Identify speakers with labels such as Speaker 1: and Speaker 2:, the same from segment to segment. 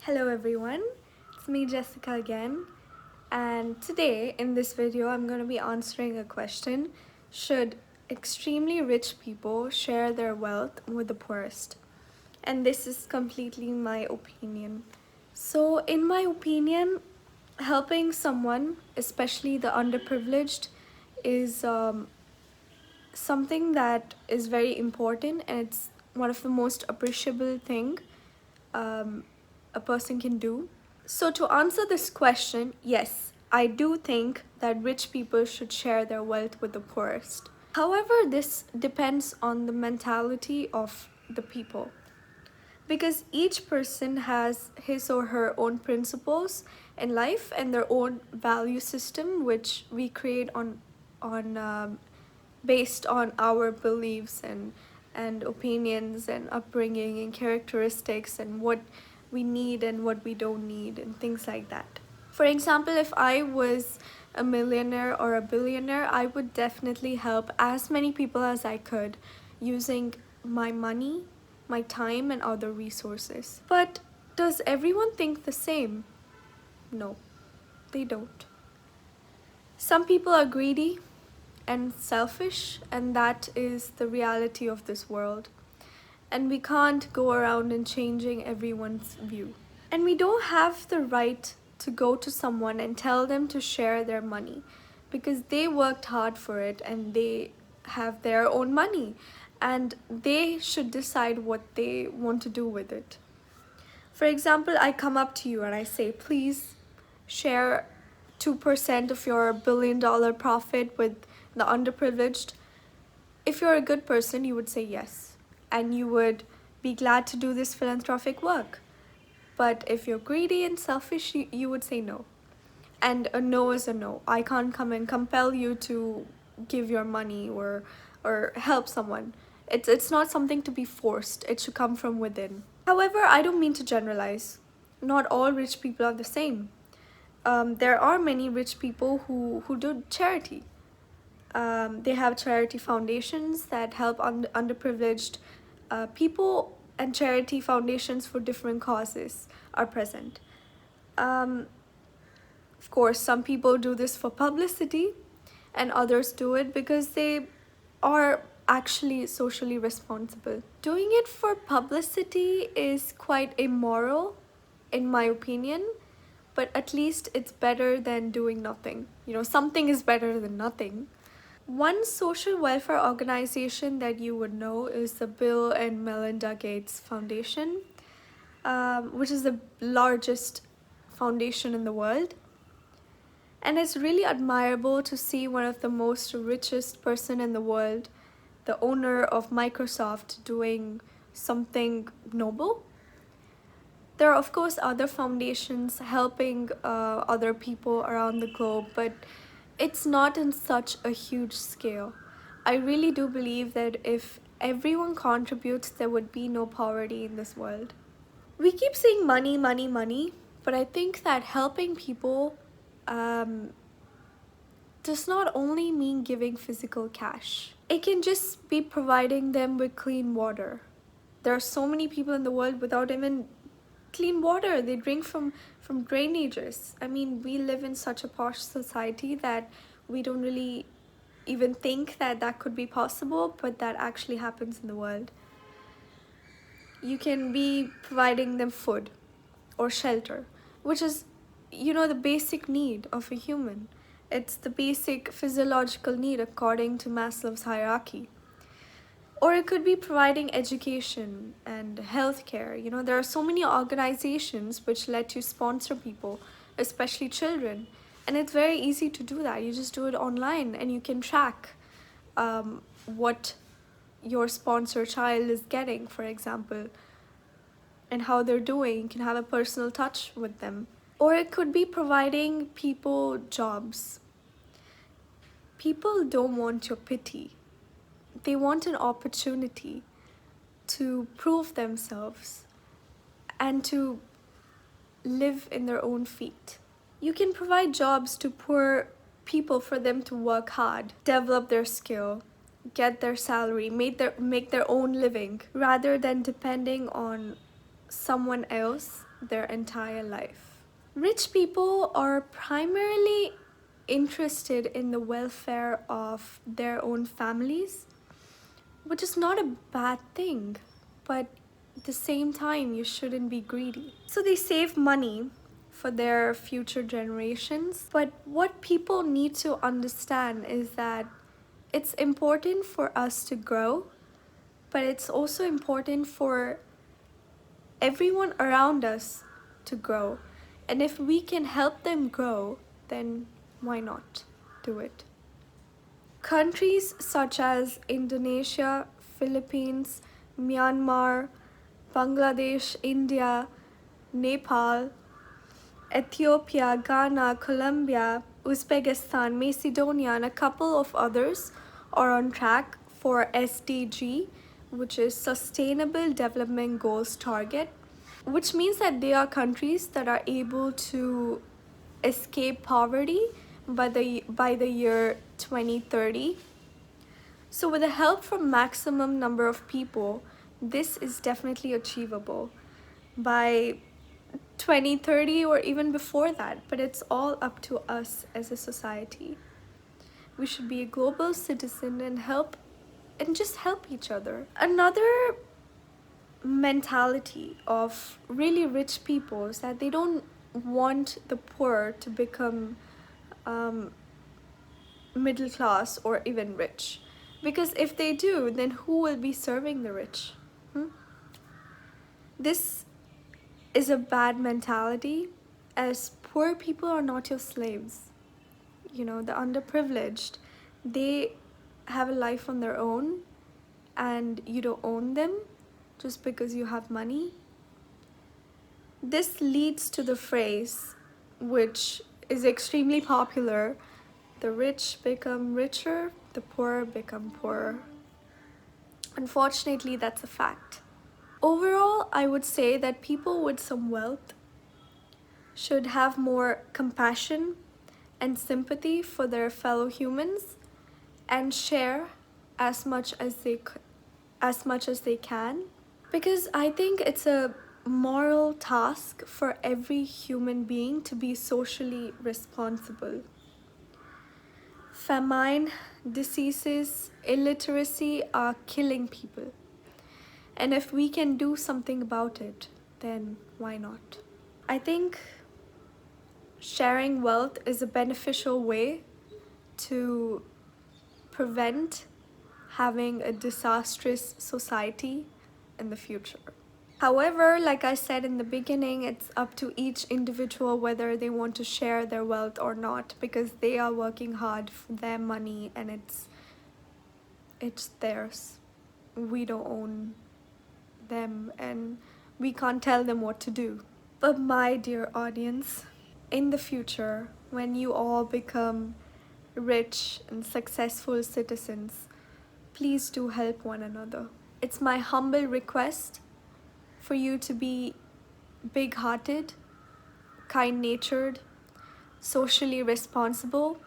Speaker 1: Hello everyone, it's me Jessica again, and today in this video I'm going to be answering a question: should extremely rich people share their wealth with the poorest? And this is completely my opinion. So in my opinion, helping someone, especially the underprivileged, is something that is very important, and it's one of the most appreciable thing um, a person can do. So to answer this question, yes, I do think that rich people should share their wealth with the poorest. However, this depends on the mentality of the people, because each person has his or her own principles in life and their own value system, which we create on based on our beliefs and opinions and upbringing and characteristics and what we need and what we don't need and things like that. For example, if I was a millionaire or a billionaire, I would definitely help as many people as I could using my money, my time, and other resources. But does everyone think the same? No, they don't. Some people are greedy and selfish, and that is the reality of this world. And we can't go around and changing everyone's view. And we don't have the right to go to someone and tell them to share their money, because they worked hard for it and they have their own money and they should decide what they want to do with it. For example, I come up to you and I say, please share 2% of your $1 billion profit with the underprivileged. If you're a good person, you would say yes, and you would be glad to do this philanthropic work. But if you're greedy and selfish, you would say no. And a no is a no. I can't come and compel you to give your money or help someone. It's not something to be forced. It should come from within. However, I don't mean to generalize. Not all rich people are the same. There are many rich people who do charity. They have charity foundations that help underprivileged people, and charity foundations for different causes are present. Um, of course, some people do this for publicity, and others do it because they are actually socially responsible. Doing it for publicity is quite immoral, in my opinion, but at least it's better than doing nothing. Something is better than nothing. One social welfare organization that you would know is the Bill and Melinda Gates Foundation, which is the largest foundation in the world. And it's really admirable to see one of the most richest person in the world, the owner of Microsoft, doing something noble. There are, of course, other foundations helping other people around the globe, but it's not in such a huge scale. I really do believe that if everyone contributes, there would be no poverty in this world. We keep saying money, money, money, but I think that helping people um, does not only mean giving physical cash. It can just be providing them with clean water. There are so many people in the world without even clean water. They drink from drainages. I mean, we live in such a posh society that we don't really even think that that could be possible, but that actually happens in the world. You can be providing them food or shelter, which is, the basic need of a human. It's the basic physiological need according to Maslow's hierarchy. Or it could be providing education and healthcare. There are so many organizations which let you sponsor people, especially children. And it's very easy to do that. You just do it online and you can track what your sponsor child is getting, for example, and how they're doing. You can have a personal touch with them. Or it could be providing people jobs. People don't want your pity. They want an opportunity to prove themselves and to live in their own feet. You can provide jobs to poor people for them to work hard, develop their skill, get their salary, make their own living, rather than depending on someone else their entire life. Rich people are primarily interested in the welfare of their own families, which is not a bad thing, but at the same time, you shouldn't be greedy. So they save money for their future generations. But what people need to understand is that it's important for us to grow, but it's also important for everyone around us to grow. And if we can help them grow, then why not do it? Countries such as Indonesia, Philippines, Myanmar, Bangladesh, India, Nepal, Ethiopia, Ghana, Colombia, Uzbekistan, Macedonia, and a couple of others are on track for SDG, which is Sustainable Development Goals target, which means that they are countries that are able to escape poverty by the year 2030. So with the help from maximum number of people, this is definitely achievable by 2030 or even before that, but it's all up to us as a society. We should be a global citizen and just help each other. Another mentality of really rich people is that they don't want the poor to become middle class or even rich. Because if they do, then who will be serving the rich? This is a bad mentality, as poor people are not your slaves. You know, the underprivileged, they have a life on their own and you don't own them just because you have money. This leads to the phrase, which is extremely popular: the rich become richer, the poor become poorer. Unfortunately, that's a fact. Overall, I would say that people with some wealth should have more compassion and sympathy for their fellow humans and share as much as they can, because I think it's a moral task for every human being to be socially responsible. Famine, diseases, illiteracy are killing people. And if we can do something about it, then why not? I think sharing wealth is a beneficial way to prevent having a disastrous society in the future. However, like I said in the beginning, it's up to each individual whether they want to share their wealth or not, because they are working hard for their money and it's theirs. We don't own them and we can't tell them what to do. But my dear audience, in the future, when you all become rich and successful citizens, please do help one another. It's my humble request for you to be big-hearted, kind-natured, socially responsible,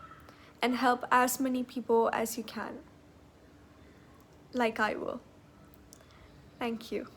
Speaker 1: and help as many people as you can, like I will. Thank you.